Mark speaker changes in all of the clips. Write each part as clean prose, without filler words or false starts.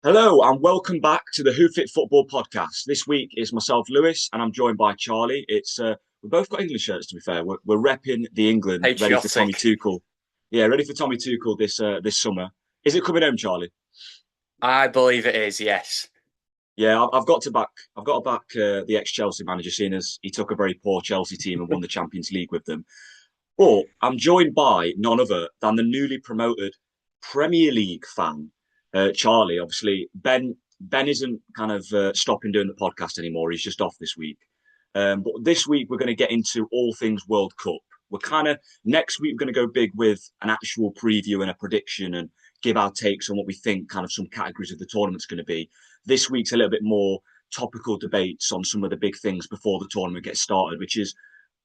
Speaker 1: Hello and welcome back to the Hoof Football Podcast. This week is myself, Lewis, and I'm joined by Charlie. We've both got English shirts. To be fair, we're repping the England, ready for Tommy
Speaker 2: Patriotic.
Speaker 1: Tuchel. Yeah, ready for Tommy Tuchel this summer. Is it coming home, Charlie?
Speaker 2: I believe it is, yes.
Speaker 1: Yeah, I've got to back the ex-Chelsea manager, seeing as he took a very poor Chelsea team and won the Champions League with them. But I'm joined by none other than the newly promoted Premier League fan, Charlie. Obviously, Ben isn't kind of stopping doing the podcast anymore. He's just off this week. But this week we're going to get into all things World Cup. We're kind of next week we're going to go big with an actual preview and a prediction and give our takes on what we think kind of some categories of the tournament's going to be. This week's a little bit more topical debates on some of the big things before the tournament gets started, which is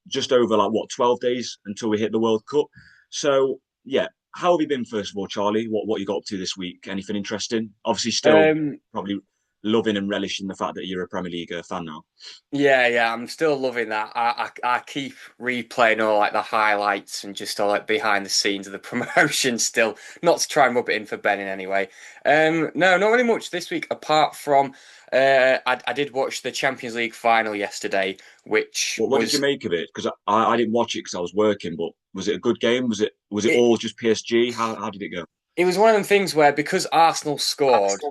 Speaker 1: just over 12 days until we hit the World Cup. So yeah, how have you been first of all, Charlie? What you got up to this week? Anything interesting? Obviously still
Speaker 2: Um,
Speaker 1: probably loving and relishing the fact that you're a Premier League fan now.
Speaker 2: yeah, I'm still loving that. I keep replaying all like the highlights and just all like behind the scenes of the promotion still, not to try and rub it in for Ben in any way. No, not really much this week apart from I did watch the Champions League final yesterday, which
Speaker 1: What did you
Speaker 2: was
Speaker 1: make of it? Because I didn't watch it because I was working, but was it a good game? Was it
Speaker 2: it
Speaker 1: all just PSG? How did it go?
Speaker 2: it was one of them things where because Arsenal scored.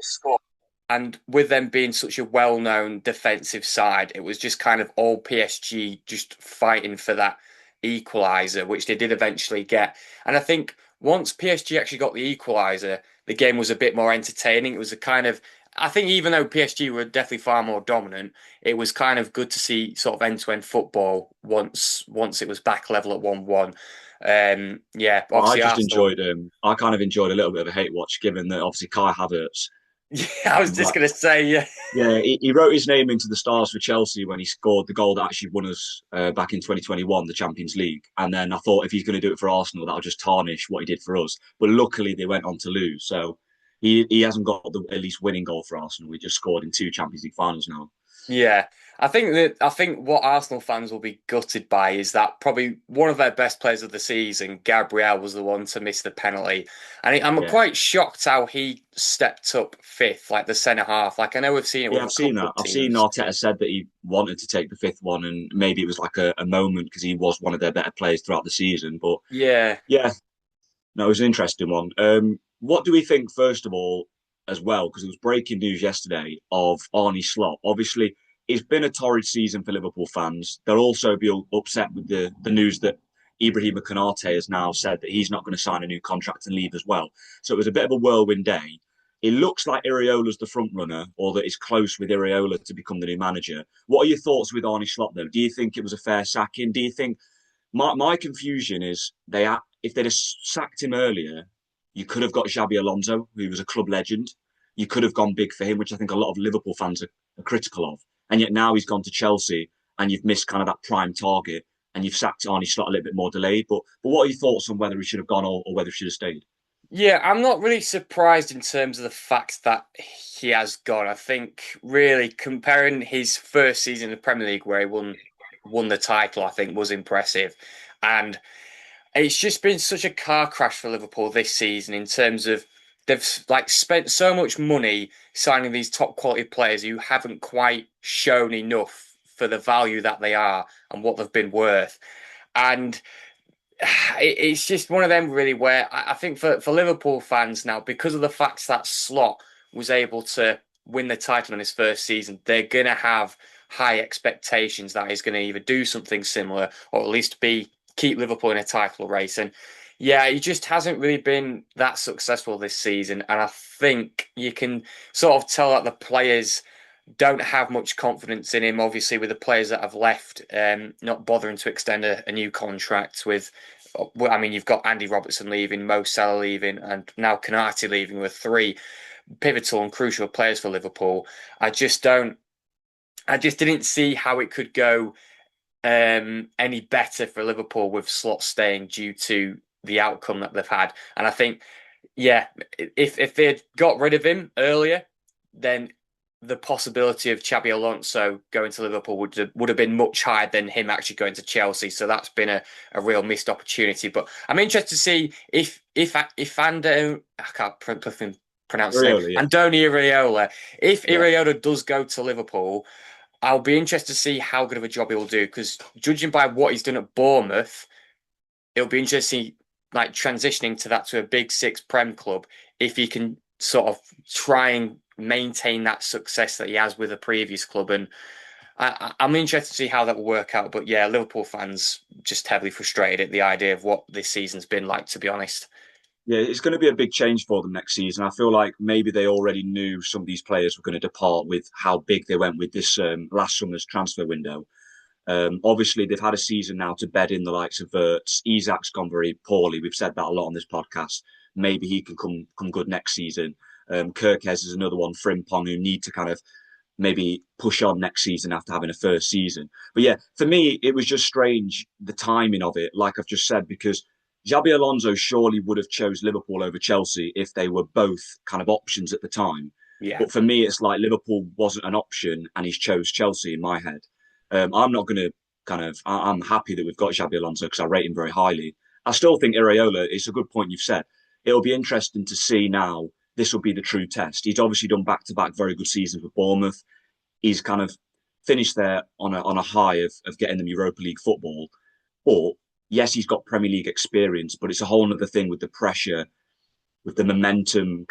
Speaker 2: And with them being such a well-known defensive side, it was just kind of all PSG just fighting for that equaliser, which they did eventually get. And I think once PSG actually got the equaliser, the game was a bit more entertaining. It was a kind of, I think even though PSG were definitely far more dominant, it was kind of good to see sort of end-to-end football once it was back level at 1-1. Yeah,
Speaker 1: Well, I
Speaker 2: obviously
Speaker 1: just
Speaker 2: Arsenal.
Speaker 1: enjoyed I kind of enjoyed a little bit of a hate watch, given that obviously Kai Havertz.
Speaker 2: Yeah, I was just gonna say, yeah.
Speaker 1: Yeah, he wrote his name into the stars for Chelsea when he scored the goal that actually won us back in 2021, the Champions League. And then I thought if he's going to do it for Arsenal, that'll just tarnish what he did for us. But luckily, they went on to lose. So he hasn't got the at least winning goal for Arsenal. We just scored in two Champions League finals now.
Speaker 2: Yeah, I think what Arsenal fans will be gutted by is that probably one of their best players of the season, Gabriel, was the one to miss the penalty, and I'm
Speaker 1: Yeah,
Speaker 2: quite shocked how he stepped up fifth, like the centre half. Like I know we've seen it
Speaker 1: yeah,
Speaker 2: with a
Speaker 1: I've seen
Speaker 2: couple
Speaker 1: that.
Speaker 2: of
Speaker 1: I've seen
Speaker 2: teams.
Speaker 1: Arteta said that he wanted to take the fifth one, and maybe it was like a moment because he was one of their better players throughout the season. But
Speaker 2: Yeah,
Speaker 1: yeah, no, it was an interesting one. What do we think, first of all, as well? Because it was breaking news yesterday of Arne Slot. Obviously, it's been a torrid season for Liverpool fans. They'll also be upset with the news that Ibrahima Konate has now said that he's not going to sign a new contract and leave as well. So it was a bit of a whirlwind day. It looks like Iraola's the front runner, or that he's close with Iraola to become the new manager. What are your thoughts with Arne Slot, though? Do you think it was a fair sacking? Do you think my confusion is if they'd have sacked him earlier, you could have got Xabi Alonso, who was a club legend. You could have gone big for him, which I think a lot of Liverpool fans are critical of. And yet now he's gone to Chelsea, and you've missed kind of that prime target, and you've sacked Arnie Slot a little bit more delayed. But what are your thoughts on whether he should have gone or whether he should have stayed?
Speaker 2: yeah, I'm not really surprised in terms of the fact that he has gone. I think really comparing his first season in the Premier League where he won the title, I think was impressive, and it's just been such a car crash for Liverpool this season in terms of they've like spent so much money signing these top quality players who haven't quite shown enough for the value that they are and what they've been worth. And it's just one of them really where I think for Liverpool fans now, because of the fact that Slot was able to win the title in his first season, they're gonna have high expectations that he's going to either do something similar or at least be keep Liverpool in a title race. And yeah, he just hasn't really been that successful this season. And I think you can sort of tell that the players don't have much confidence in him. Obviously, with the players that have left, not bothering to extend a new contract with. I mean, you've got Andy Robertson leaving, Mo Salah leaving, and now Konate leaving with three pivotal and crucial players for Liverpool. I just don't. I just didn't see how it could go any better for Liverpool with Slot staying due to the outcome that they've had. And I think, yeah, if they had got rid of him earlier, then the possibility of Xabi Alonso going to Liverpool would have been much higher than him actually going to Chelsea. So that's been a real missed opportunity. But I'm interested to see if Ando, I can't pronounce his name,
Speaker 1: Areola, yeah.
Speaker 2: Andoni Iraola. If
Speaker 1: Yeah.
Speaker 2: Iraola does go to Liverpool, I'll be interested to see how good of a job he'll do because judging by what he's done at Bournemouth, it'll be interesting, like transitioning to a big six Prem club, if he can sort of try and maintain that success that he has with a previous club. And I'm interested to see how that will work out. But yeah, Liverpool fans just heavily frustrated at the idea of what this season's been like, to be honest.
Speaker 1: Yeah, it's going to be a big change for them next season. I feel like maybe they already knew some of these players were going to depart with how big they went with this last summer's transfer window. Obviously, they've had a season now to bed in the likes of Verts. Isak's gone very poorly. We've said that a lot on this podcast. Maybe he can come good next season. Kirkes is another one, Frimpong, who need to kind of maybe push on next season after having a first season. But yeah, for me, it was just strange, the timing of it, like I've just said, because Xabi Alonso surely would have chose Liverpool over Chelsea if they were both kind of options at the time.
Speaker 2: Yeah.
Speaker 1: But for me, it's like Liverpool wasn't an option and he's chose Chelsea in my head. I'm not going to I'm happy that we've got Xabi Alonso because I rate him very highly. I still think Iraola, it's a good point you've said. It'll be interesting to see now. This will be the true test. He's obviously done back-to-back very good seasons with Bournemouth. He's kind of finished there on a high of getting them Europa League football. But yes, he's got Premier League experience, but it's a whole other thing with the pressure, with the momentum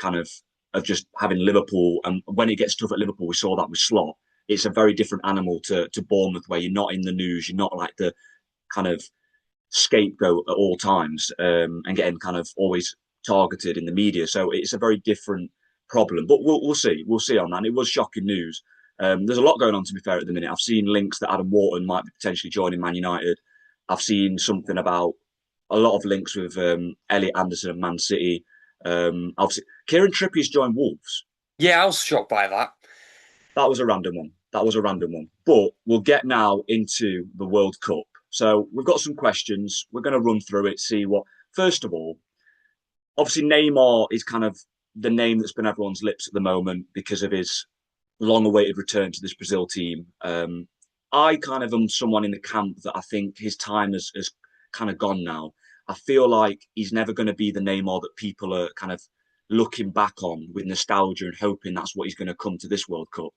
Speaker 1: of just having Liverpool. And when it gets tough at Liverpool, we saw that with Slot. It's a very different animal to Bournemouth, where you're not in the news, you're not like the kind of scapegoat at all times, and getting kind of always targeted in the media. So it's a very different problem. But we'll see. We'll see on that. It was shocking news. There's a lot going on, to be fair, at the minute. I've seen links that Adam Wharton might be potentially joining Man United. I've seen something about a lot of links with Elliot Anderson and Man City. Obviously, Kieran Trippier's joined Wolves.
Speaker 2: Yeah, I was shocked by that.
Speaker 1: That was a random one. That was a random one. But we'll get now into the World Cup. So we've got some questions. We're going to run through it, see what. First of all, obviously Neymar is kind of the name that's been everyone's lips at the moment because of his long-awaited return to this Brazil team. I kind of am someone in the camp that I think his time has kind of gone now. I feel like he's never going to be the Neymar that people are kind of looking back on with nostalgia and hoping that's what he's going to come to this World Cup.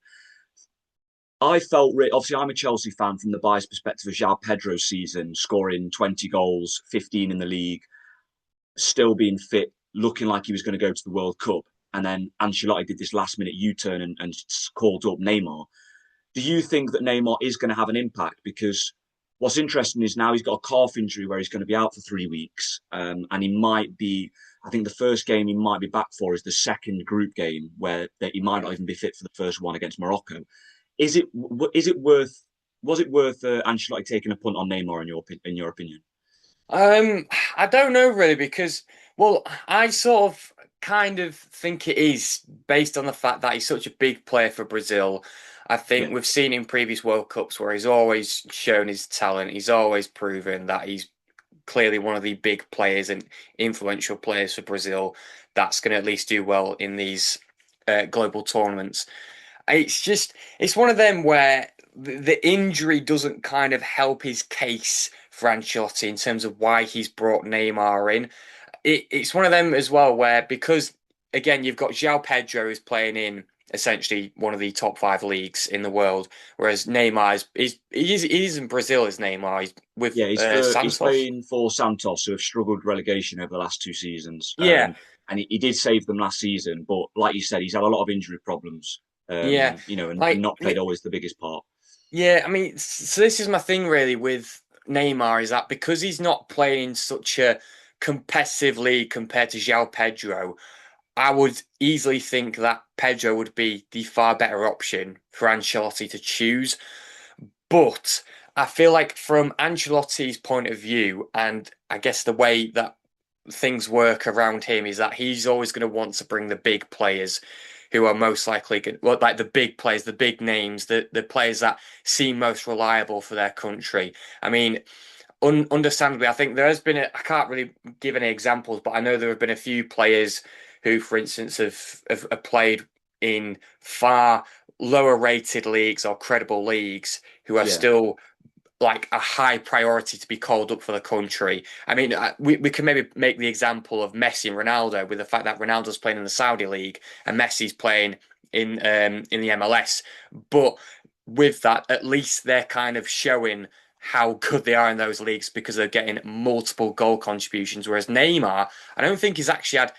Speaker 1: I felt, obviously, I'm a Chelsea fan from the biased perspective of João Pedro's season, scoring 20 goals, 15 in the league, still being fit, looking like he was going to go to the World Cup. And then Ancelotti did this last minute U-turn and called up Neymar. Do you think that Neymar is going to have an impact? Because what's interesting is now he's got a calf injury where he's going to be out for 3 weeks. And he might be, I think the first game he might be back for is the second group game where he might not even be fit for the first one against Morocco. Was it worth Ancelotti taking a punt on Neymar in your opinion?
Speaker 2: I don't know really because, well, I sort of kind of think it is based on the fact that he's such a big player for Brazil. I
Speaker 1: Yeah,
Speaker 2: think we've seen in previous World Cups where he's always shown his talent. He's always proven that he's clearly one of the big players and influential players for Brazil that's going to at least do well in these global tournaments. It's one of them where the injury doesn't kind of help his case for Ancelotti in terms of why he's brought Neymar in. It's one of them as well where because again you've got João Pedro who's playing in essentially one of the top five leagues in the world, whereas Neymar is in Brazil as Neymar. He's with
Speaker 1: yeah, he's
Speaker 2: Santos.
Speaker 1: playing for Santos, who have struggled relegation over the last 2 seasons.
Speaker 2: Yeah,
Speaker 1: And he did save them last season, but like you said, he's had a lot of injury problems.
Speaker 2: yeah.
Speaker 1: And
Speaker 2: Like
Speaker 1: not played always the biggest part.
Speaker 2: yeah, I mean, so this is my thing really with Neymar is that because he's not playing in such a competitive league compared to João Pedro, I would easily think that Pedro would be the far better option for Ancelotti to choose. But I feel like from Ancelotti's point of view, and I guess the way that things work around him is that he's always going to want to bring the big players who are most likely good, well, like the big players, the big names, the players that seem most reliable for their country. I mean, understandably, I think there has been I can't really give any examples, but I know there have been a few players who, for instance, have played in far lower rated leagues or credible leagues who are
Speaker 1: Yeah,
Speaker 2: still like a high priority to be called up for the country. I mean, we can maybe make the example of Messi and Ronaldo with the fact that Ronaldo's playing in the Saudi league and Messi's playing in the MLS. But with that, at least they're kind of showing how good they are in those leagues because they're getting multiple goal contributions. Whereas Neymar, I don't think he's actually had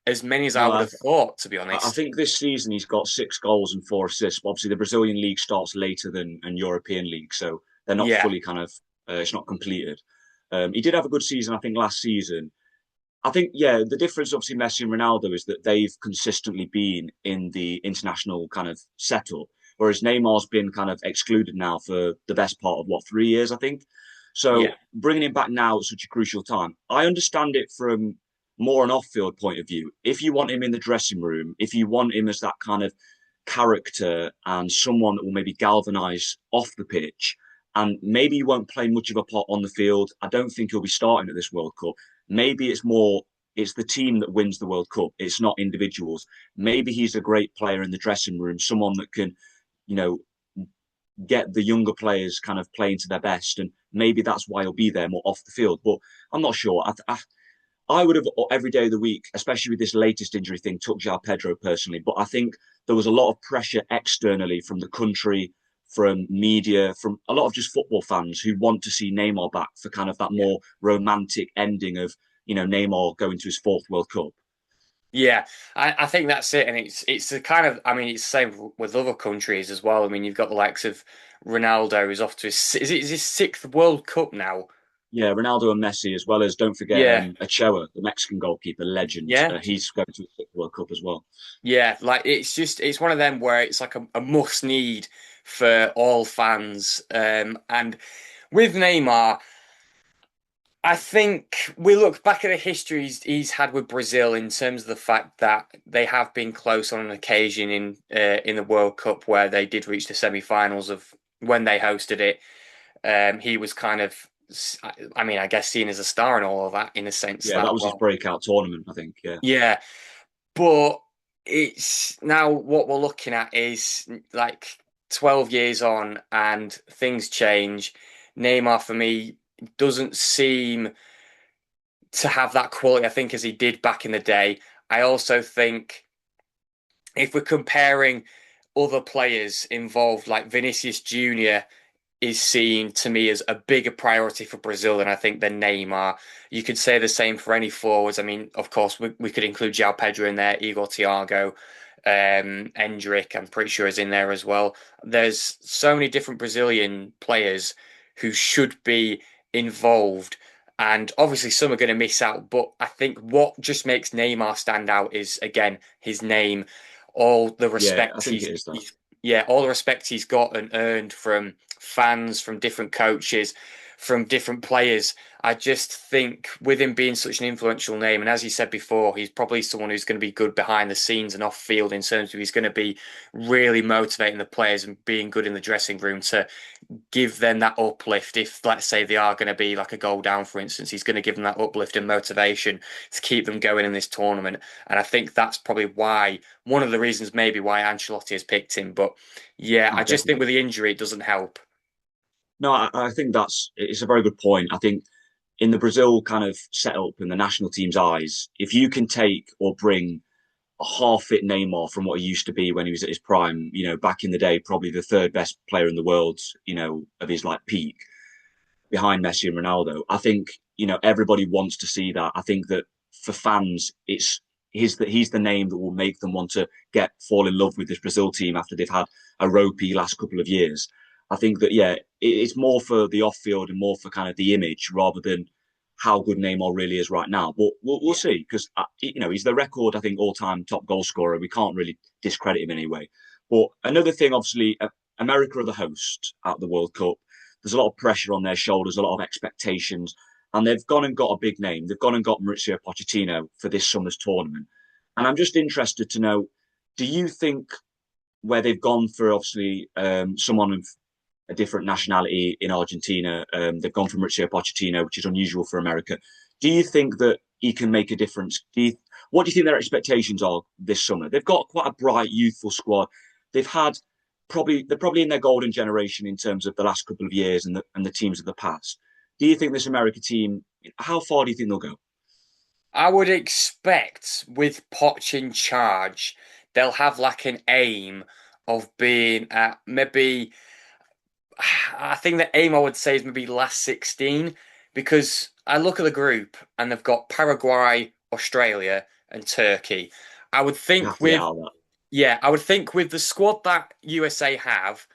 Speaker 2: as many as I
Speaker 1: No,
Speaker 2: would have thought, to be
Speaker 1: I
Speaker 2: honest.
Speaker 1: think this season he's got 6 goals and 4 assists. But obviously, the Brazilian league starts later than an European league, so they're not
Speaker 2: Yeah,
Speaker 1: fully kind of it's not completed. He did have a good season, I think, last season. I think, yeah, the difference obviously Messi and Ronaldo is that they've consistently been in the international kind of setup, whereas Neymar's been kind of excluded now for the best part of what 3 years, I think.
Speaker 2: yeah,
Speaker 1: So bringing him back now at such a crucial time, I understand it from more an off-field point of view. If you want him in the dressing room, if you want him as that kind of character and someone that will maybe galvanise off the pitch, and maybe he won't play much of a part on the field. I don't think he'll be starting at this World Cup. Maybe it's the team that wins the World Cup. It's not individuals. Maybe he's a great player in the dressing room, someone that can, you know, get the younger players kind of playing to their best, and maybe that's why he'll be there more off the field. But I'm not sure. I would have every day of the week, especially with this latest injury thing, took João Pedro personally. But I think there was a lot of pressure externally from the country, from media, from a lot of just football fans who want to see Neymar back for kind of that
Speaker 2: yeah.
Speaker 1: more romantic ending of, Neymar going to his fourth World Cup.
Speaker 2: Yeah, I think that's it, and it's the kind of I mean it's the same with other countries as well. I mean you've got the likes of Ronaldo who's off to is his sixth World Cup now?
Speaker 1: Yeah, Ronaldo and Messi, as well as don't forget
Speaker 2: Yeah,
Speaker 1: Ochoa, the Mexican goalkeeper legend.
Speaker 2: yeah,
Speaker 1: He's going to the World Cup as well.
Speaker 2: yeah. Like it's one of them where it's like a must need for all fans. And with Neymar. I think we look back at the history he's had with Brazil in terms of the fact that they have been close on an occasion in the World Cup where they did reach the semi-finals of when they hosted it. He was kind of, I mean, I guess seen as a star and all of that in a sense
Speaker 1: Yeah, that
Speaker 2: that
Speaker 1: was his
Speaker 2: well,
Speaker 1: breakout tournament, I think. Yeah,
Speaker 2: yeah. But it's now what we're looking at is like 12 years on and things change. Neymar for me doesn't seem to have that quality, I think, as he did back in the day. I also think if we're comparing other players involved, like Vinicius Junior is seen to me as a bigger priority for Brazil than I think than Neymar. You could say the same for any forwards. I mean, of course, we could include João Pedro in there, Igor Thiago, Endrick, I'm pretty sure is in there as well. There's so many different Brazilian players who should be involved. And obviously, some are going to miss out. But I think what just makes Neymar stand out is, again, his name, all the
Speaker 1: yeah, I
Speaker 2: respect
Speaker 1: think it is that.
Speaker 2: yeah, all the respect he's got and earned from fans, from different coaches, from different players. I just think with him being such an influential name, and as you said before, he's probably someone who's going to be good behind the scenes and off field in terms of he's going to be really motivating the players and being good in the dressing room to give them that uplift. If, let's say, they are going to be like a goal down, for instance, he's going to give them that uplift and motivation to keep them going in this tournament. And I think that's probably why, one of the reasons maybe why Ancelotti has picked him. But yeah,
Speaker 1: Oh,
Speaker 2: I just think
Speaker 1: definitely.
Speaker 2: with the injury, it doesn't help.
Speaker 1: No, I think it's a very good point. I think in the Brazil kind of setup in the national team's eyes, if you can take or bring a half fit Neymar from what he used to be when he was at his prime, back in the day, probably the third best player in the world, of his like peak behind Messi and Ronaldo. I think, everybody wants to see that. I think that for fans, he's the name that will make them want to fall in love with this Brazil team after they've had a ropey last couple of years. I think that yeah, it's more for the off field and more for kind of the image rather than how good Neymar really is right now. But we'll
Speaker 2: Yeah.
Speaker 1: see because he's the record I think all time top goal scorer. We can't really discredit him anyway. But another thing, obviously, America are the host at the World Cup. There's a lot of pressure on their shoulders, a lot of expectations, and they've gone and got a big name. They've gone and got Mauricio Pochettino for this summer's tournament. And I'm just interested to know, do you think where they've gone for obviously someone of a different nationality in Argentina, they've gone for Mauricio Pochettino, which is unusual for America. Do you think that he can make a difference? What do you think their expectations are this summer? They've got quite a bright, youthful squad. They've had they're probably in their golden generation in terms of the last couple of years and the teams of the past. Do you think this America team? How far do you think they'll go?
Speaker 2: I would expect with Poch in charge, they'll have like an aim of being at maybe. I think the aim I would say is maybe last 16 because I look at the group and they've got Paraguay, Australia, and Turkey. I would
Speaker 1: You
Speaker 2: think
Speaker 1: have to get
Speaker 2: with
Speaker 1: out of that.
Speaker 2: Yeah, I would think with the squad that USA have,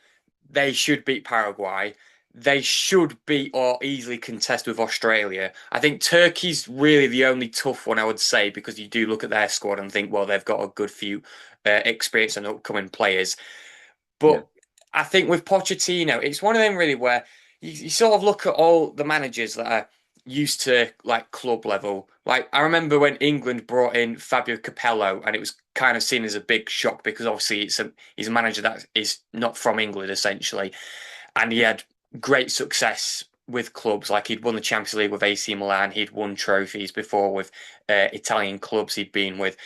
Speaker 2: they should beat Paraguay. They should beat or easily contest with Australia. I think Turkey's really the only tough one I would say because you do look at their squad and think, well, they've got a good few experienced and upcoming players.
Speaker 1: Yeah,
Speaker 2: But I think with Pochettino, it's one of them really where you sort of look at all the managers that are used to like club level. Like I remember when England brought in Fabio Capello, and it was kind of seen as a big shock because obviously he's a manager that is not from England essentially, and he had great success with clubs. Like he'd won the Champions League with AC Milan, he'd won trophies before with Italian clubs he'd been with.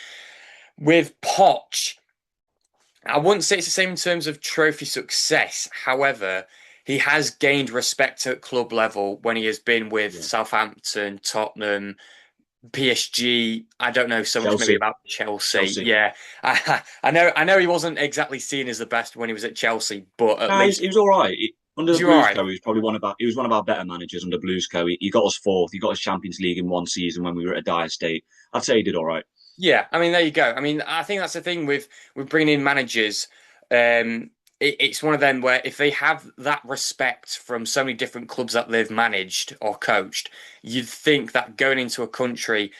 Speaker 2: With Poch. I wouldn't say it's the same in terms of trophy success. However, he has gained respect at club level when he has been with
Speaker 1: yeah.
Speaker 2: Southampton, Tottenham, PSG. I don't know so much maybe
Speaker 1: Chelsea,
Speaker 2: about Chelsea.
Speaker 1: Chelsea.
Speaker 2: Yeah, I know he wasn't exactly seen as the best when he was at Chelsea, but at
Speaker 1: No,
Speaker 2: least
Speaker 1: he was all right. Under
Speaker 2: was
Speaker 1: the
Speaker 2: you all
Speaker 1: Blues
Speaker 2: right?
Speaker 1: Co, he was one of our better managers under Blues Co. He got us fourth. He got us Champions League in one season when we were at a dire state. I'd say he did all right.
Speaker 2: Yeah, I mean, there you go. I mean, I think that's the thing with bringing in managers. It's one of them where if they have that respect from so many different clubs that they've managed or coached, you'd think that going into a country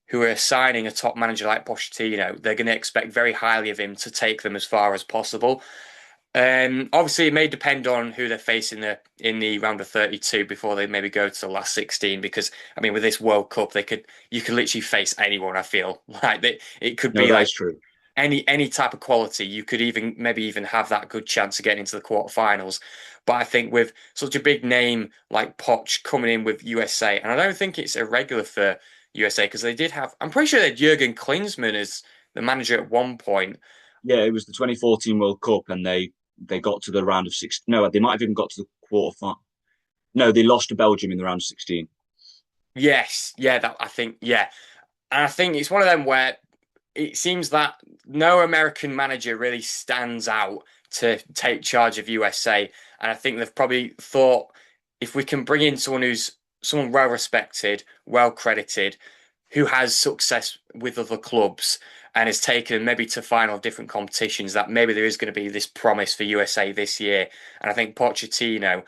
Speaker 2: who are signing a top manager like Pochettino, they're going to expect very highly of him to take them as far as possible. Obviously, it may depend on who they're facing in the round of 32 before they maybe go to the last 16. Because I mean, with this World Cup, you could literally face anyone. I feel like it could
Speaker 1: No,
Speaker 2: be
Speaker 1: that
Speaker 2: like
Speaker 1: is true.
Speaker 2: any type of quality. You could even have that good chance of getting into the quarterfinals. But I think with such a big name like Poch coming in with USA, and I don't think it's irregular for USA because they did have. I'm pretty sure they had Jurgen Klinsmann as the manager at one point.
Speaker 1: Yeah, it was the 2014 World Cup, and they got to the round of six. No, they might have even got to the quarter final. No, they lost to Belgium in the round of 16.
Speaker 2: Yes, yeah, that I think, yeah. And I think it's one of them where it seems that no American manager really stands out to take charge of USA. And I think they've probably thought if we can bring in someone well respected, well credited, who has success with other clubs and has taken maybe to final different competitions, that maybe there is going to be this promise for USA this year. And I think Pochettino,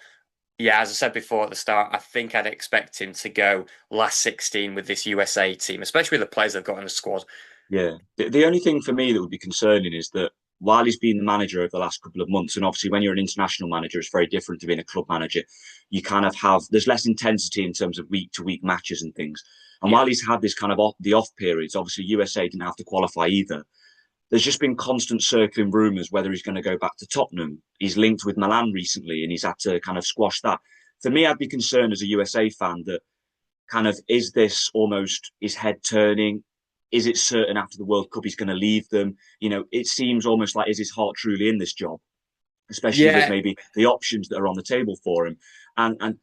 Speaker 2: yeah, as I said before at the start, I think I'd expect him to go last 16 with this USA team, especially with the players they've got in the squad.
Speaker 1: Yeah. The only thing for me that would be concerning is that while he's been the manager over the last couple of months, and obviously when you're an international manager, it's very different to being a club manager. You kind of have there's less intensity in terms of week to week matches and things. And
Speaker 2: Yeah.
Speaker 1: while he's had this kind of the off periods, obviously USA didn't have to qualify either. There's just been constant circling rumours whether he's going to go back to Tottenham. He's linked with Milan recently, and he's had to kind of squash that. For me, I'd be concerned as a USA fan that kind of is this almost his head turning? Is it certain after the World Cup he's going to leave them? You know, it seems almost like is his heart truly in this job, especially with
Speaker 2: Yeah,
Speaker 1: maybe the options that are on the table for him. And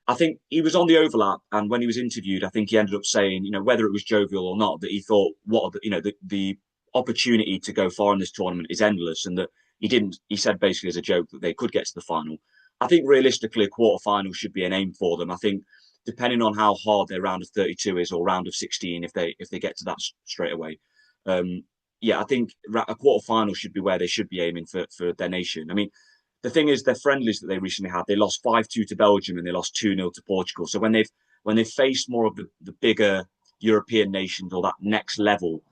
Speaker 1: I think he was on the overlap, and when he was interviewed, I think he ended up saying, you know, whether it was jovial or not, that he thought what are the opportunity to go far in this tournament is endless, and that he didn't. He said basically as a joke that they could get to the final. I think realistically, a quarter final should be an aim for them. I think depending on how hard their round of 32 is or round of 16, if they get to that straight away, um, yeah, I think a quarter final should be where they should be aiming for their nation. I mean, the thing is, their friendlies that they recently had, they lost 5-2 to Belgium and they lost 2-0 to Portugal. So when they've faced more of the bigger European nations or that next level,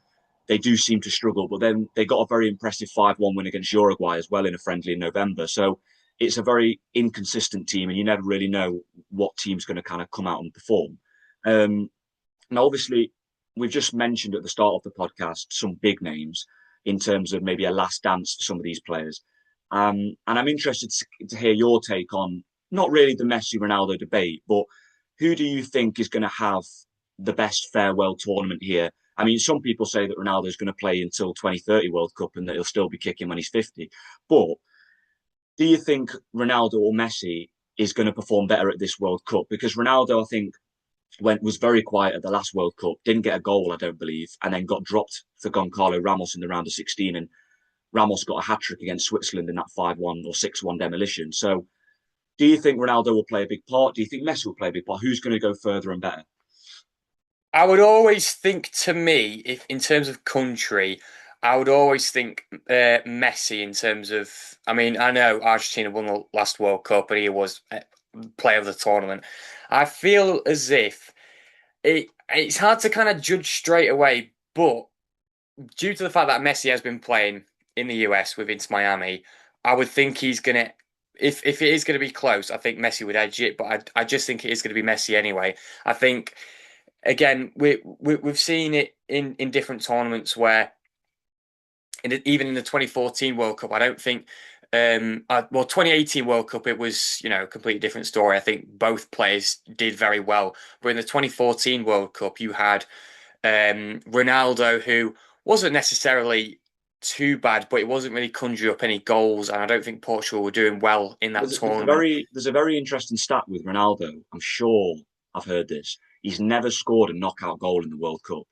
Speaker 1: they do seem to struggle. But then they got a very impressive 5-1 win against Uruguay as well in a friendly in November. So it's a very inconsistent team, and you never really know what team's going to kind of come out and perform. Now, obviously, we've just mentioned at the start of the podcast some big names in terms of maybe a last dance for some of these players. And I'm interested to hear your take on not really the Messi Ronaldo debate, but who do you think is going to have the best farewell tournament here? I mean, some people say that Ronaldo is going to play until 2030 World Cup and that he'll still be kicking when he's 50. But do you think Ronaldo or Messi is going to perform better at this World Cup? Because Ronaldo, I think, was very quiet at the last World Cup, didn't get a goal, I don't believe, and then got dropped for Goncalo Ramos in the round of 16, and Ramos got a hat trick against Switzerland in that 5-1 or 6-1 demolition. So, do you think Ronaldo will play a big part? Do you think Messi will play a big part? Who's going to go further and better?
Speaker 2: I would always think, to me, if in terms of country, I would always think Messi in terms of. I mean, I know Argentina won the last World Cup, and he was player of the tournament. I feel as if it's hard to kind of judge straight away, but due to the fact that Messi has been playing in the US with Inter Miami, I would think he's gonna. If it is going to be close, I think Messi would edge it, but I just think it is going to be Messi anyway. I think again, we've seen it in different tournaments where, even in the 2014 World Cup, I don't think, 2018 World Cup, it was, a completely different story. I think both players did very well. But in the 2014 World Cup, you had Ronaldo, who wasn't necessarily too bad, but it wasn't really conjuring up any goals. And I don't think Portugal were doing well in that tournament.
Speaker 1: There's a very interesting stat with Ronaldo. I'm sure I've heard this. He's never scored a knockout goal in the World Cup.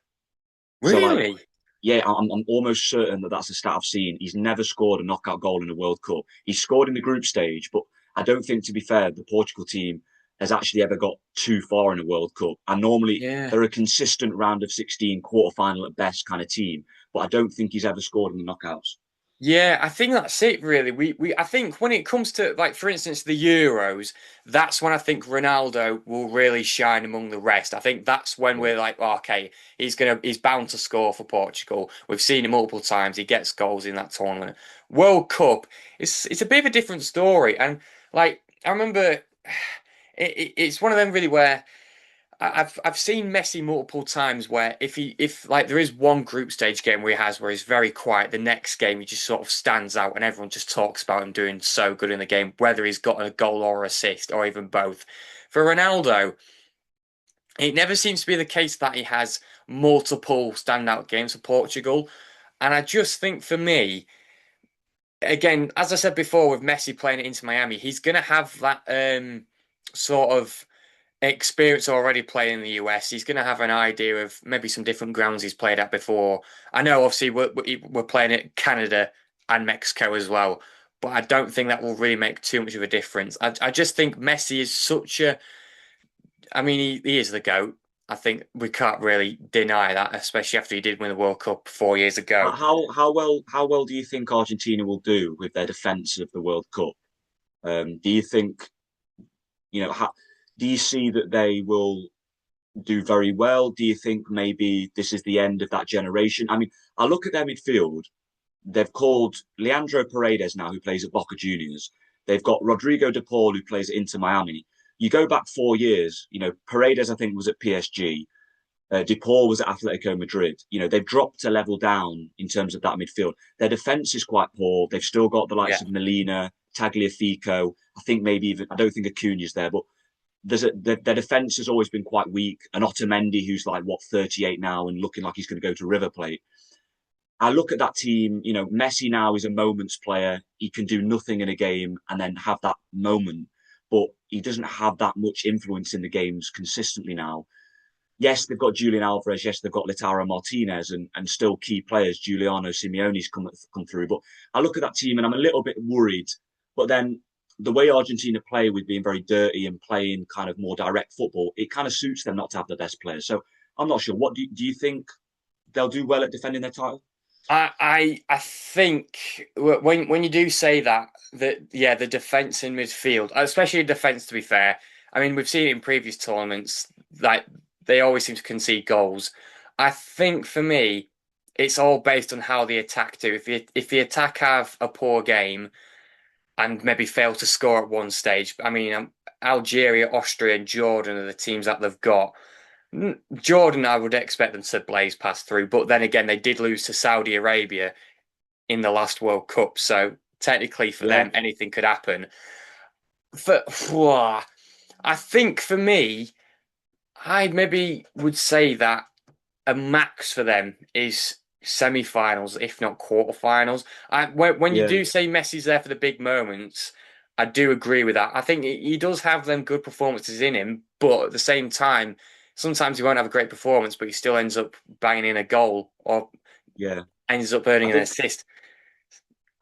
Speaker 1: So like,
Speaker 2: Really?
Speaker 1: yeah, I'm almost certain that that's a stat I've seen. He's never scored a knockout goal in a World Cup. He's scored in the group stage, but I don't think, to be fair, the Portugal team has actually ever got too far in a World Cup. And normally
Speaker 2: Yeah.
Speaker 1: they're a consistent round of 16, quarterfinal at best kind of team. But I don't think he's ever scored in the knockouts.
Speaker 2: Yeah, I think that's it really. I think when it comes to, like, for instance, the Euros, that's when I think Ronaldo will really shine among the rest. I think that's when
Speaker 1: Yeah.
Speaker 2: we're like, oh, okay, he's bound to score for Portugal. We've seen him multiple times. He gets goals in that tournament. World Cup, it's a bit of a different story. And like I remember it's one of them really where I've seen Messi multiple times where if like there is one group stage game where he has where he's very quiet, the next game he just sort of stands out and everyone just talks about him doing so good in the game, whether he's got a goal or assist or even both. For Ronaldo, it never seems to be the case that he has multiple standout games for Portugal. And I just think for me, again, as I said before, with Messi playing it into Miami, he's gonna have that sort of experience already playing in the US. He's going to have an idea of maybe some different grounds he's played at before. I know, obviously, we're playing at Canada and Mexico as well, but I don't think that will really make too much of a difference. I just think Messi is such a. I mean, he is the GOAT. I think we can't really deny that, especially after he did win the World Cup 4 years ago.
Speaker 1: How well do you think Argentina will do with their defence of the World Cup? Do you think how, do you see that they will do very well? Do you think maybe this is the end of that generation? I mean, I look at their midfield. They've called Leandro Paredes now, who plays at Boca Juniors. They've got Rodrigo De Paul, who plays at Inter Miami. You go back 4 years, Paredes, I think, was at PSG. De Paul was at Atletico Madrid. They've dropped a level down in terms of that midfield. Their defence is quite poor. They've still got the likes
Speaker 2: Yeah.
Speaker 1: of Molina, Tagliafico. I think maybe even, I don't think Acuna's there, but their defence has always been quite weak. And Otamendi, who's like, 38 now and looking like he's going to go to River Plate. I look at that team, Messi now is a moments player. He can do nothing in a game and then have that moment, but he doesn't have that much influence in the games consistently now. Yes, they've got Julian Alvarez. Yes, they've got Lautaro Martinez and still key players. Giuliano Simeone's come through. But I look at that team and I'm a little bit worried. But then the way Argentina play with being very dirty and playing kind of more direct football, it kind of suits them not to have the best players. So I'm not sure. What do you think they'll do well at defending their title?
Speaker 2: I think when you do say that yeah, the defense in midfield, especially defense, to be fair, I mean, we've seen it in previous tournaments, like they always seem to concede goals. I think for me, it's all based on how the attack do. If the attack have a poor game and maybe fail to score at one stage, I mean, Algeria, Austria, and Jordan are the teams that they've got. Jordan, I would expect them to blaze past through, but then again, they did lose to Saudi Arabia in the last World Cup, so technically for
Speaker 1: Yeah.
Speaker 2: them, anything could happen. For I think for me, I maybe would say that a max for them is semi-finals, if not quarter-finals. When you
Speaker 1: Yeah,
Speaker 2: do say Messi's there for the big moments, I do agree with that. I think he does have them good performances in him, but at the same time, sometimes he won't have a great performance, but he still ends up banging in a goal or
Speaker 1: yeah.
Speaker 2: ends up
Speaker 1: I
Speaker 2: earning an
Speaker 1: think
Speaker 2: assist.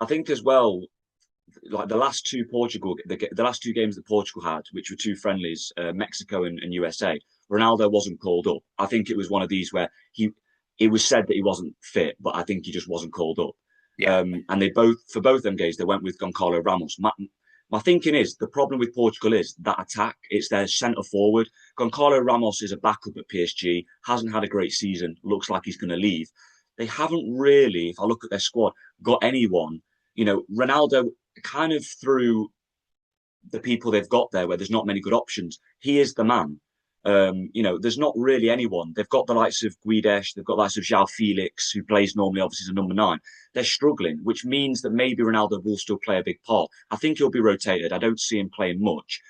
Speaker 1: I think as well, like the last two games that Portugal had, which were two friendlies, Mexico and USA, Ronaldo wasn't called up. I think it was one of these where it was said that he wasn't fit, but I think he just wasn't called up.
Speaker 2: Yeah,
Speaker 1: And they both for both them games they went with Goncalo Ramos. My thinking is the problem with Portugal is that attack. It's their centre forward. Goncalo Ramos is a backup at PSG. Hasn't had a great season. Looks like he's going to leave. They haven't really, if I look at their squad, got anyone. Ronaldo kind of through the people they've got there where there's not many good options. He is the man. There's not really anyone. They've got the likes of Guedes, they've got the likes of João Felix, who plays normally obviously as a number 9. They're struggling, which means that maybe Ronaldo will still play a big part. I think he'll be rotated. I don't see him playing much.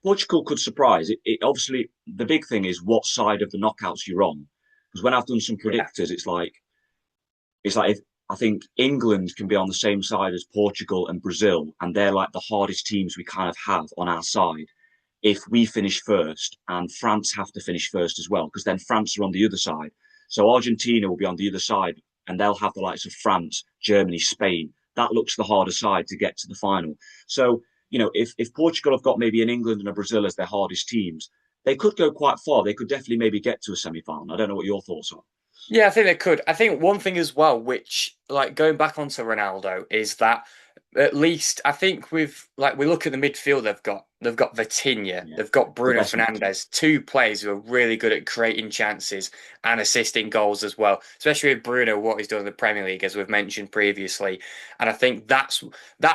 Speaker 1: Portugal could surprise. It obviously the big thing is what side of the knockouts you're on. Because when I've done some
Speaker 2: yeah,
Speaker 1: predictors, it's like if I think England can be on the same side as Portugal and Brazil, and they're like the hardest teams we kind of have on our side. If we finish first and France have to finish first as well, because then France are on the other side. So Argentina will be on the other side and they'll have the likes of France, Germany, Spain. That looks the harder side to get to the final. So, if Portugal have got maybe an England and a Brazil as their hardest teams, they could go quite far. They could definitely maybe get to a semi final. I don't know what your thoughts are.
Speaker 2: yeah. I think they could. I think one thing as well, which like going back onto Ronaldo, is that at least I think with like we look at the midfield they've got Vitinha,
Speaker 1: Yeah.
Speaker 2: they've got
Speaker 1: The
Speaker 2: Bruno
Speaker 1: best midfield.
Speaker 2: Fernandes, two players who are really good at creating chances and assisting goals as well. Especially with Bruno, what he's done in the Premier League, as we've mentioned previously. And I think that's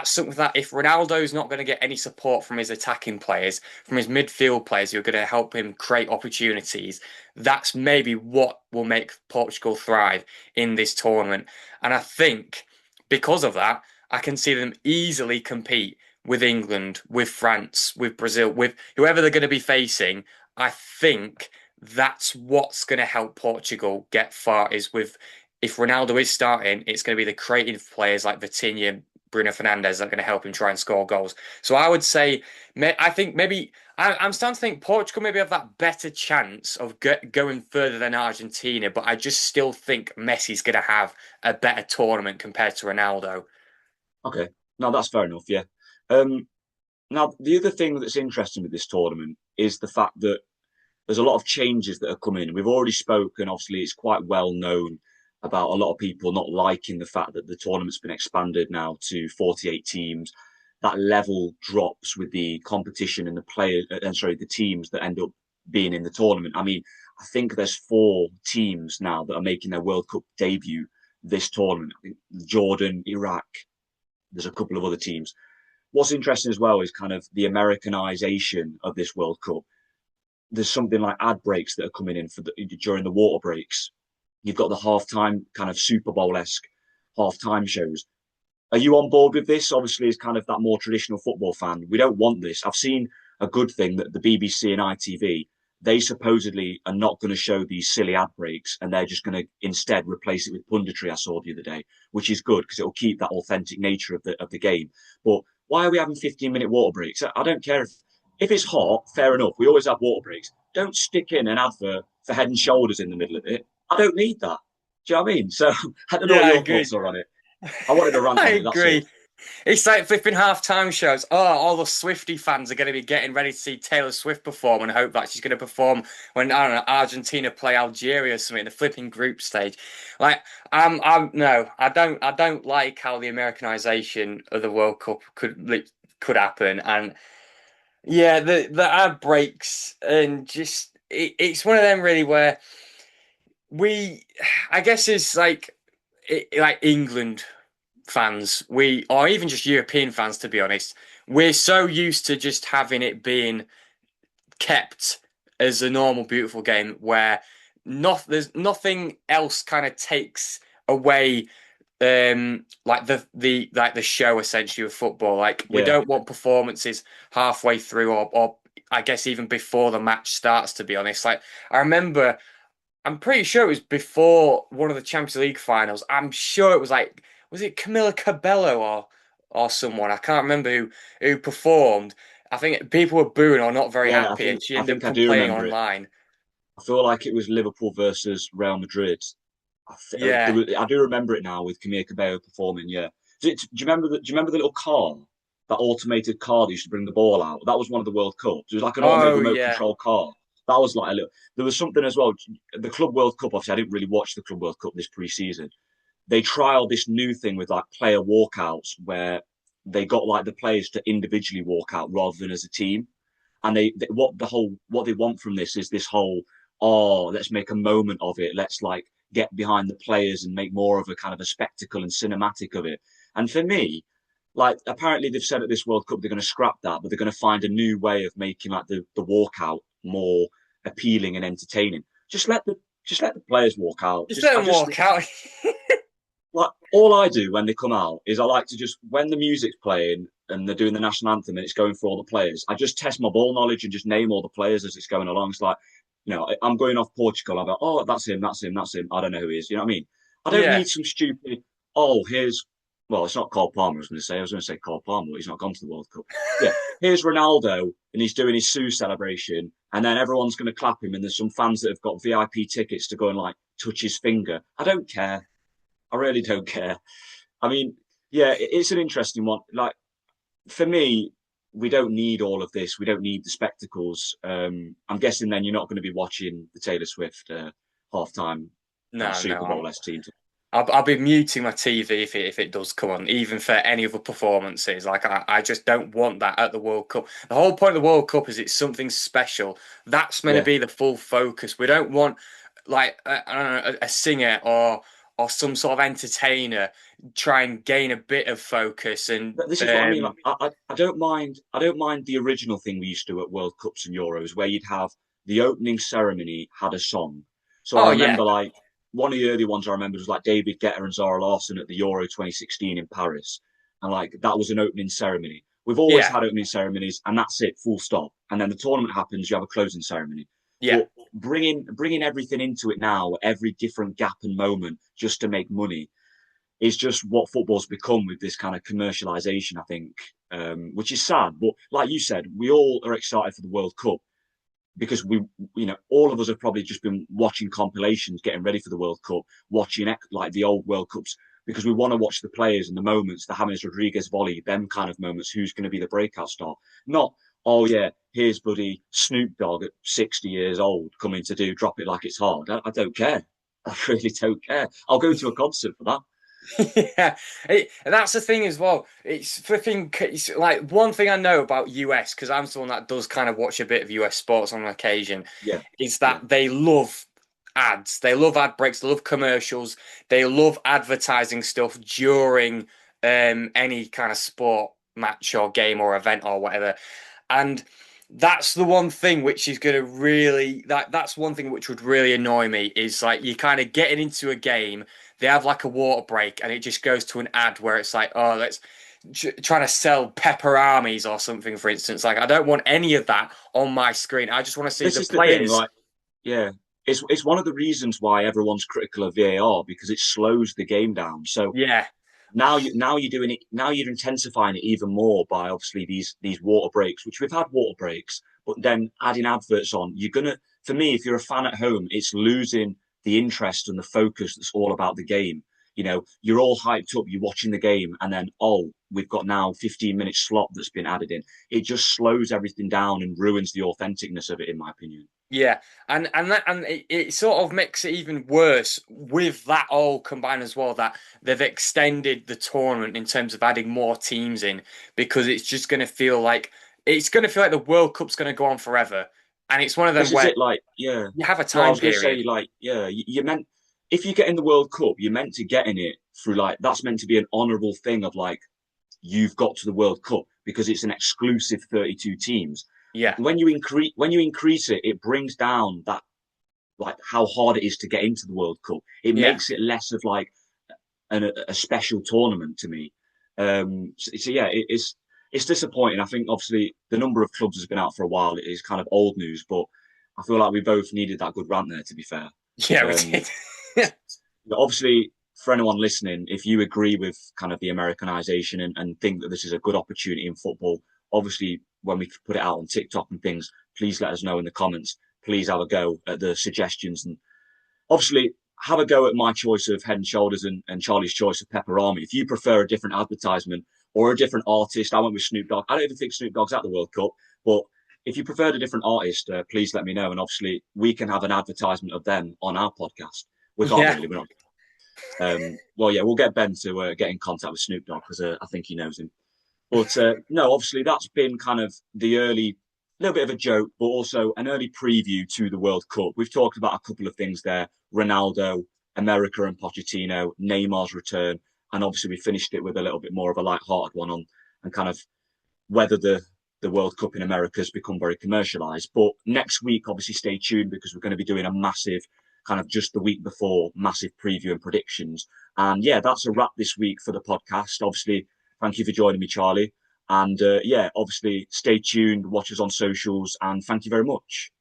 Speaker 2: something that if Ronaldo's not going to get any support from his attacking players, from his midfield players who are going to help him create opportunities, that's maybe what will make Portugal thrive in this tournament. And I think because of that. I can see them easily compete with England, with France, with Brazil, with whoever they're going to be facing. I think that's what's going to help Portugal get far is with if Ronaldo is starting, it's going to be the creative players like Vitinha, Bruno Fernandes that are going to help him try and score goals. So I would say, I think maybe I'm starting to think Portugal maybe have that better chance of going further than Argentina, but I just still think Messi's going to have a better tournament compared to Ronaldo.
Speaker 1: Okay. No, that's fair enough. Yeah. Um, Now, the other thing that's interesting with this tournament is the fact that there's a lot of changes that are coming in. We've already spoken, obviously, it's quite well known about a lot of people not liking the fact that the tournament's been expanded now to 48 teams. That level drops with the competition and the players, and sorry, the teams that end up being in the tournament. I mean, I think there's 4 teams now that are making their World Cup debut this tournament. I think Jordan, Iraq, there's a couple of other teams. What's interesting as well is kind of the Americanization of this World Cup. There's something like ad breaks that are coming in during the water breaks. You've got the halftime kind of Super Bowl esque halftime shows. Are you on board with this? Obviously, as kind of that more traditional football fan, we don't want this. I've seen a good thing that the BBC and ITV they supposedly are not going to show these silly ad breaks and they're just going to instead replace it with punditry. I saw the other day, which is good because it will keep that authentic nature of the game. But why are we having 15-minute water breaks? I don't care if it's hot, fair enough. We always have water breaks. Don't stick in an advert for Head and Shoulders in the middle of it. I don't need that. Do you know what I mean? So I don't know
Speaker 2: Yeah,
Speaker 1: what
Speaker 2: I
Speaker 1: your
Speaker 2: agree.
Speaker 1: thoughts are on it. I wanted to rant
Speaker 2: I
Speaker 1: on it. That's all.
Speaker 2: agree. It's like flipping halftime shows. Oh, all the Swifty fans are going to be getting ready to see Taylor Swift perform and hope that she's going to perform when I don't know Argentina play Algeria or something in the flipping group stage. Like, I'm no, I don't like how the Americanization of the World Cup could happen. And yeah, the ad breaks and just it's one of them really where we, I guess, it's like England fans, we or even just European fans, to be honest, we're so used to just having it being kept as a normal, beautiful game where there's nothing else kind of takes away like the show essentially of football. Like we
Speaker 1: Yeah,
Speaker 2: don't want performances halfway through or I guess even before the match starts, to be honest. Like I remember I'm pretty sure it was before one of the Champions League finals. I'm sure it was like, was it Camila Cabello or someone? I can't remember who performed. I think people were booing or not very
Speaker 1: Yeah,
Speaker 2: happy, and she
Speaker 1: I
Speaker 2: ended up
Speaker 1: think I do
Speaker 2: complaining
Speaker 1: remember it.
Speaker 2: online.
Speaker 1: I feel like it was Liverpool versus Real Madrid.
Speaker 2: Yeah.
Speaker 1: I do remember it now with Camille Cabello performing. Yeah. Do you remember the little car, that automated car that used to bring the ball out? That was one of the World Cups. It was like an automated
Speaker 2: Oh
Speaker 1: remote
Speaker 2: yeah.
Speaker 1: control car. That was like a little. There was something as well. The Club World Cup. Obviously, I didn't really watch the Club World Cup this pre-season. They trialed this new thing with like player walkouts where they got like the players to individually walk out rather than as a team. And what they want from this is this whole, oh, let's make a moment of it. Let's like get behind the players and make more of a kind of a spectacle and cinematic of it. And for me, like apparently they've said at this World Cup they're going to scrap that, but they're going to find a new way of making like the walkout more appealing and entertaining. Just let the just let the players walk out.
Speaker 2: Just
Speaker 1: Just
Speaker 2: let
Speaker 1: I
Speaker 2: them
Speaker 1: just
Speaker 2: walk out.
Speaker 1: like all I do when they come out is I like to just when the music's playing and they're doing the national anthem and it's going for all the players, I just test my ball knowledge and just name all the players as it's going along. It's like, I'm going off Portugal. I go, oh, that's him, that's him, that's him. I don't know who he is. You know what I mean? I don't
Speaker 2: Yeah.
Speaker 1: need some stupid. Oh, well, it's not Cole Palmer. I was going to say Cole Palmer, but he's not gone to the World Cup. Yeah, here's Ronaldo and he's doing his Sue celebration, and then everyone's going to clap him, and there's some fans that have got VIP tickets to go and like touch his finger. I don't care. I really don't care. I mean, yeah, it's an interesting one. Like for me, we don't need all of this. We don't need the spectacles. I'm guessing then you're not going to be watching the Taylor Swift halftime
Speaker 2: No,
Speaker 1: Super
Speaker 2: no.
Speaker 1: Bowl S team.
Speaker 2: I'll be muting my TV if it does come on, even for any other performances. Like I just don't want that at the World Cup. The whole point of the World Cup is it's something special. That's meant to
Speaker 1: Yeah,
Speaker 2: be the full focus. We don't want like I don't know a singer or some sort of entertainer try and gain a bit of focus and
Speaker 1: but this is what I mean. Like, I don't mind. I don't mind the original thing we used to do at World Cups and Euros, where you'd have the opening ceremony had a song. So I
Speaker 2: oh yeah,
Speaker 1: remember like one of the early ones I remember was like David Guetta and Zara Larsson at the Euro 2016 in Paris, and like that was an opening ceremony. We've always
Speaker 2: yeah,
Speaker 1: had opening ceremonies, and that's it, full stop. And then the tournament happens, you have a closing ceremony.
Speaker 2: yeah.
Speaker 1: But bringing everything into it now, every different gap and moment, just to make money, is just what football's become with this kind of commercialization, I think, which is sad. But like you said, we all are excited for the World Cup because all of us have probably just been watching compilations, getting ready for the World Cup, watching like the old World Cups because we want to watch the players and the moments, the James Rodriguez volley, them kind of moments. Who's going to be the breakout star? Not, oh yeah, here's buddy Snoop Dogg at 60 years old coming to drop it like it's hard. I don't care. I really don't care. I'll go to a concert for that.
Speaker 2: Yeah, and that's the thing as well. It's flipping. It's like one thing I know about US because I'm someone that does kind of watch a bit of US sports on occasion.
Speaker 1: Yeah,
Speaker 2: Is
Speaker 1: yeah.
Speaker 2: that they love ads, they love ad breaks, they love commercials, they love advertising stuff during any kind of sport match or game or event or whatever. And that's the one thing which is going to really that's one thing which would really annoy me is like you kind of getting into a game, they have like a water break and it just goes to an ad where it's like, oh, let's trying to sell pepper armies or something, for instance. Like I don't want any of that on my screen. I just want to see
Speaker 1: This
Speaker 2: the
Speaker 1: is the thing,
Speaker 2: players.
Speaker 1: like, yeah, it's one of the reasons why everyone's critical of VAR because it slows the game down. So
Speaker 2: Yeah,
Speaker 1: now you're doing it. Now you're intensifying it even more by obviously these water breaks, which we've had water breaks, but then adding adverts on. You're gonna, for me, if you're a fan at home, it's losing the interest and the focus that's all about the game. You're all hyped up, you're watching the game, and then we've got now 15-minute slot that's been added in. It just slows everything down and ruins the authenticness of it, in my opinion.
Speaker 2: yeah, and it sort of makes it even worse with that all combined as well that they've extended the tournament in terms of adding more teams in because it's going to feel like the World Cup's going to go on forever, and it's one of them
Speaker 1: This is
Speaker 2: where
Speaker 1: it, like, yeah.
Speaker 2: you have a
Speaker 1: No, I
Speaker 2: time
Speaker 1: was going to
Speaker 2: period.
Speaker 1: say, like, yeah, you meant, if you get in the World Cup, you're meant to get in it through, like, that's meant to be an honourable thing of, like, you've got to the World Cup because it's an exclusive 32 teams.
Speaker 2: Yeah,
Speaker 1: When you increase it, it brings down that, like, how hard it is to get into the World Cup. It
Speaker 2: yeah.
Speaker 1: makes it less of, like, a special tournament to me. So yeah, it's disappointing. I think obviously the number of clubs has been out for a while. It is kind of old news, but I feel like we both needed that good rant there. To be fair,
Speaker 2: Yeah, we
Speaker 1: Um,
Speaker 2: did.
Speaker 1: Obviously, for anyone listening, if you agree with kind of the Americanization and think that this is a good opportunity in football, obviously, when we put it out on TikTok and things, please let us know in the comments. Please have a go at the suggestions and obviously have a go at my choice of Head and Shoulders and Charlie's choice of Pepperami. If you prefer a different advertisement or a different artist, I went with Snoop Dogg. I don't even think Snoop Dogg's at the World Cup, but if you preferred a different artist, please let me know. And obviously, we can have an advertisement of them on our podcast. We can't
Speaker 2: Yeah.
Speaker 1: really. We're not. Well, yeah, we'll get Ben to get in contact with Snoop Dogg because I think he knows him. But no, obviously that's been kind of the early, little bit of a joke, but also an early preview to the World Cup. We've talked about a couple of things there: Ronaldo, America, and Pochettino, Neymar's return, and obviously we finished it with a little bit more of a light-hearted one on and kind of whether the World Cup in America has become very commercialized. But next week, obviously, stay tuned because we're going to be doing a massive kind of just the week before massive preview and predictions. And yeah, that's a wrap this week for the podcast. Obviously, thank you for joining me, Charlie. And yeah, obviously, stay tuned, watch us on socials, and thank you very much.